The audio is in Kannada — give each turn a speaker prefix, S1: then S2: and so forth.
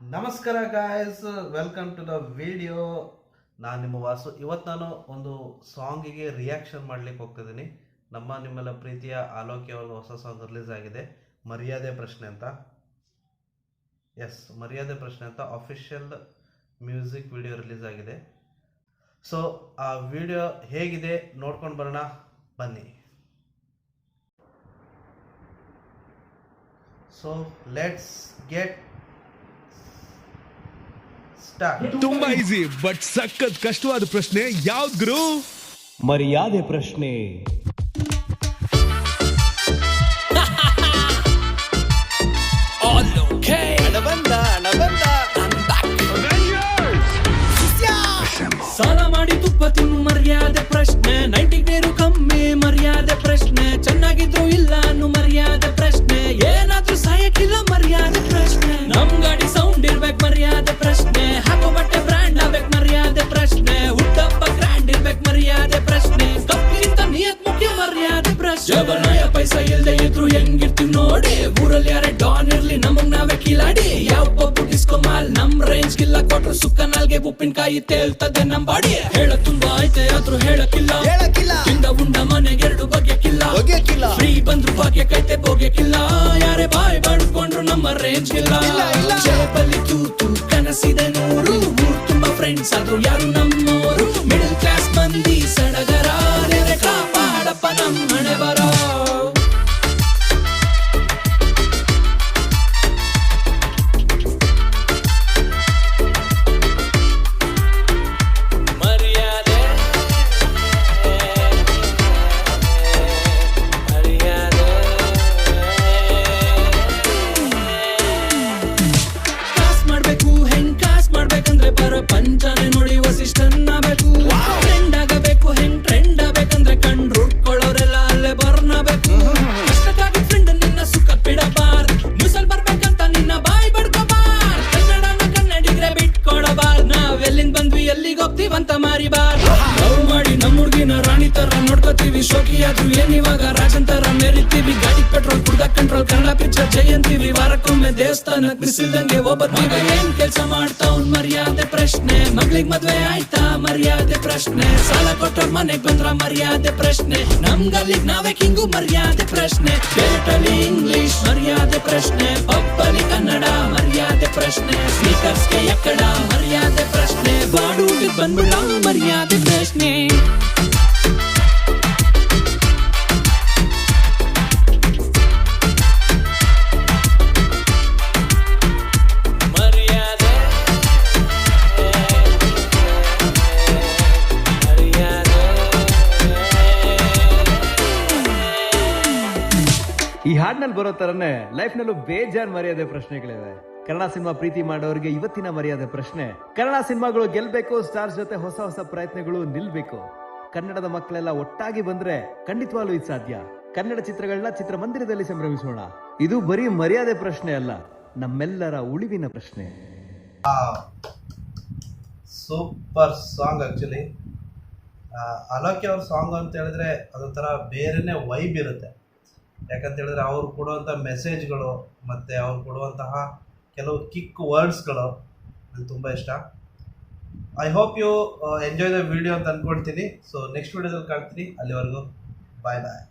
S1: ನಮಸ್ಕಾರ guys, welcome to the video. ನಾನು ನಿಮ್ಮ ವಾಸು. ಇವತ್ತು ನಾನು ಒಂದು ಸಾಂಗಿಗೆ ರಿಯಾಕ್ಷನ್ ಮಾಡ್ಲಿಕ್ಕೆ ಹೋಗ್ತಿದ್ದೀನಿ. ನಿಮ್ಮೆಲ್ಲ ಪ್ರೀತಿಯ ಆಲೋಕ್ಯ ಅವ್ರದ್ದು ಹೊಸ ಸಾಂಗ್ ರಿಲೀಸ್ ಆಗಿದೆ, ಮರ್ಯಾದೆ ಪ್ರಶ್ನೆ ಅಂತ. ಮರ್ಯಾದೆ ಪ್ರಶ್ನೆ ಅಂತ ಅಫಿಷಿಯಲ್ ಮ್ಯೂಸಿಕ್ ವಿಡಿಯೋ ರಿಲೀಸ್ ಆಗಿದೆ. ಸೊ ಆ ವಿಡಿಯೋ ಹೇಗಿದೆ ನೋಡ್ಕೊಂಡು ಬರೋಣ ಬನ್ನಿ. ಸೊ ಲೆಟ್ಸ್ ಗೆಟ್
S2: ತುಂಬಾ ಈಸಿ ಬಟ್ ಸಖತ್ ಕಷ್ಟವಾದ ಪ್ರಶ್ನೆ ಯಾವ್ದು ಗುರು?
S3: ಮರ್ಯಾದೆ ಪ್ರಶ್ನೆ.
S4: ಸಾಲ ಮಾಡಿ ತುಪ್ಪ ತಿನ್ನು ಮರ್ಯಾದೆ ಪ್ರಶ್ನೆ, 90 ನೀರು ಕಮ್ಮಿ ಮರ್ಯಾದೆ ಪ್ರಶ್ನೆ, ಚೆನ್ನಾಗಿದ್ರು ಇಲ್ಲ ಅನ್ನು ಮರ್ಯಾದೆ ಪ್ರಶ್ನೆ, ಏನಾದ್ರೂ ಸಾಯಕ್ಕಿಲ್ಲ ಮರ್ಯಾದೆ ಪ್ರಶ್ನೆ, ನಮ್ ಗಾಡಿ ಸೌಂಡ್ ಇರ್ಬೇಕು ಮರ್ಯಾದೆ ಪ್ರಶ್ನೆ, ಹಾಕೋ ಬಟ್ಟೆ ಬ್ರ್ಯಾಂಡ್ ಆಗ್ಬೇಕು ಮರ್ಯಾದೆ ಪ್ರಶ್ನೆ, ಹುಟ್ಟಪ್ಪ ಗ್ರ್ಯಾಂಡ್ ಇರ್ಬೇಕು ಮರ್ಯಾದೆ ಪ್ರಶ್ನೆ, ಕಪ್ಪಿಗಿಂತ ನಿಯತ್ ಮುಖ್ಯ ಮರ್ಯಾದೆ ಪ್ರಶ್ನೆ, ಜಬನಾಯ ಪೈಸಾ ಇಲ್ದೆ ಇದ್ರು ಹೆಂಗಿರ್ತೀವಿ ನೋಡಿ, ಊರಲ್ಲಿ ಯಾರೇ ಡಾನ್ ಇರ್ಲಿ ನಮಗ್ ನಾವೇ ಕಿಲಾಡಿ, ಯಾವ ಪಪ್ಪು ಡಿಸ್ಕೋ ಮಾಲ್ ನಮ್ ರೇಂಜ್ ಗಿಲ್ಲ ಕೊಟ್ರು ಸುಕ್ಕ ನಾಲ್ಗೆ ಉಪ್ಪಿನಕಾಯಿ ತೇಲ್ತದೆ ನಮ್ ಬಾಡಿ, ಹೇಳ ತುಂಬಾ ಐತೆ ಆದ್ರೂ ಹೇಳಕ್ಕಿಲ್ಲ, ತಿಂದ ಉಂಡ ಮನೆಗೆ ಎರಡು ಬಗೆಕಿಲ್ಲ, ಫ್ರೀ ಬಂದ್ರು ಭಾಗ್ಯ ಕೈತೆ ಬೋಗ್ಯಕ್ಕಿಲ್ಲ, ಯಾರೇ ಬಾಯ್ ಬಡ್ಕೊಂಡ್ರು ನಮ್ಮ ರೇಂಜ್ ಇಲ್ಲ, ಜೇಬಲ್ಲಿ ತೂತು ಕನಸಿದೆ ನೂರು, ಊರ್ ತುಂಬಾ ಫ್ರೆಂಡ್ಸ್ ಆದ್ರೂ ಯಾರು ನಮ್ಮೋರು, ಮಿಡಲ್ ಕ್ಲಾಸ್ ಮಂದಿ ಸಡಗರ, ಕಾಪಾಡಪ್ಪ ನಮ್ ಹಣೆ ಬರೋ. ಪಂಚಾನೆ ನೋಡಿ ವಸಿಷ್ಠನ್ನ ಬೇಕು, ಟ್ರೆಂಡ್ ಆಗಬೇಕು, ಹೆಂಗ್ ಟ್ರೆಂಡ್ ಆಗ್ಬೇಕಂದ್ರೆ ಕಂಡು ಹುಡ್ಕೊಳ್ಳೋರೆಲ್ಲ ಅಲ್ಲೇ ಬರ್ನಬೇಕು, ಕಷ್ಟಕ್ಕಾಗಿ ಫ್ರೆಂಡ್ ನಿನ್ನ ಸುಖ ಬಿಡಬಾರ್, ನ್ಯೂಸಲ್ ಬರ್ಬೇಕಂತ ನಿನ್ನ ಬಾಯಿ ಬಡ್ಕೋಬಾರ್, ಕನ್ನಡನ ಕನ್ನಡಿಗ್ರೆ ಬಿಟ್ಕೊಡಬಾರ್, ನಾವೆಲ್ಲಿಂದ ಬಂದ್ವಿ ಎಲ್ಲಿಗೆ ಹೋಗ್ತೀವಂತ ಮಾರಿಬಾರ್, ಲವ್ ಮಾಡಿ ನಮ್ಮ ಹುಡ್ಗಿನ ರಾಣಿ ತರ ನೋಡ್ಕೋತೀವಿ, ಶೋಕಿಯಾದ್ರು ಏನಿವಾಗ ರಾಜನ್ ತರ ಮೆರಿತೀವಿ, ಗಾಡಿ ಪೆಟ್ರೋಲ್ ಕುಡ್ದ ಕಂಟ್ರೋಲ್, ಕನ್ನಡ ಪಿಕ್ಚರ್ ಜಯಂತೀವಿ, ವಾರಕ್ಕೊಮ್ಮೆ ದೇವಸ್ಥಾನಕ್ ಬಿಸಿಲ್ದಂಗೆ ಒಬ್ಬ ಮಗ ಏನ್ ಕೆಲ್ಸ ಮಾಡ್ತಾವ್ ಮರ್ಯಾದೆ ಪ್ರಶ್ನೆ, ಮಗ್ಳಿಗ್ ಮದ್ವೆ ಆಯ್ತಾ ಮರ್ಯಾದೆ ಪ್ರಶ್ನೆ, ಸಾಲ ಕೊಟ್ಟೋರ್ ಮನೆಗ್ ಬಂದ್ರ ಮರ್ಯಾದೆ ಪ್ರಶ್ನೆ, ನಮ್ ಗಲ್ಲಿಗ್ ನಾವೇ ಕಿಂಗು ಮರ್ಯಾದೆ ಪ್ರಶ್ನೆ, ಥಿಯೇಟರ್ಲಿ ಇಂಗ್ಲಿಷ್ ಮರ್ಯಾದೆ ಪ್ರಶ್ನೆ, ಪಬ್ಬಲಿ ಕನ್ನಡ ಮರ್ಯಾದೆ ಪ್ರಶ್ನೆ, ಸ್ಪೀಕರ್ಸ್ಗೆ ಎಕ್ಕಡ ಮರ್ಯಾದೆ ಪ್ರಶ್ನೆ, ಬಾಡೂಟಿಗ್ ಬಂದ್ಬಿಡ ಮರ್ಯಾದೆ ಪ್ರಶ್ನೆ.
S3: ಈ ಹಾಡ್ನಲ್ಲಿ ಬರೋ ತರನೇ ಲೈಫ್ ನಲ್ಲೂ ಬೇಜಾನ್ ಮರ್ಯಾದೆ ಪ್ರಶ್ನೆಗಳಿವೆ. ಕನ್ನಡ ಸಿನಿಮಾ ಪ್ರೀತಿ ಮಾಡೋರಿಗೆ ಇವತ್ತಿನ ಮರ್ಯಾದೆ ಪ್ರಶ್ನೆ, ಕನ್ನಡ ಸಿನಿಮಾಗಳು ಗೆಲ್ಬೇಕು, ಸ್ಟಾರ್ಸ್ ಜೊತೆ ಹೊಸ ಹೊಸ ಪ್ರಯತ್ನಗಳು ನಿಲ್ಬೇಕು, ಕನ್ನಡದ ಮಕ್ಕಳೆಲ್ಲ ಒಟ್ಟಾಗಿ ಬಂದ್ರೆ ಖಂಡಿತವಾಗ್ಲೂ ಇದು ಸಾಧ್ಯ. ಕನ್ನಡ ಚಿತ್ರಗಳನ್ನ ಚಿತ್ರಮಂದಿರದಲ್ಲಿ ಸಂಭ್ರಮಿಸೋಣ. ಇದು ಬರೀ ಮರ್ಯಾದೆ ಪ್ರಶ್ನೆ ಅಲ್ಲ, ನಮ್ಮೆಲ್ಲರ ಉಳಿವಿನ ಪ್ರಶ್ನೆ.
S1: Super song. ಆಕ್ಚುಲಿ ಅಲೋಕ್ಯ ಅವ್ರ ಸಾಂಗ್ ಅಂತ ಹೇಳಿದ್ರೆ ಅದೊಂಥರ ಬೇರೆನೇ ವೈಬ್ ಇರುತ್ತೆ. ಯಾಕಂತ ಹೇಳಿದ್ರೆ ಅವ್ರು ಕೊಡುವಂಥ ಮೆಸೇಜ್ಗಳು ಮತ್ತು ಅವ್ರು ಕೊಡುವಂತಹ ಕೆಲವು ಕಿಕ್ ವರ್ಡ್ಸ್ಗಳು ನನಗೆ ತುಂಬ ಇಷ್ಟ. I hope you enjoy the video ಅಂತ ಅಂದ್ಕೊಳ್ತೀನಿ. ಸೊ ನೆಕ್ಸ್ಟ್ ವಿಡಿಯೋದಲ್ಲಿ ಕಾಣ್ತೀನಿ. ಅಲ್ಲಿವರೆಗೂ ಬಾಯ್ ಬಾಯ್.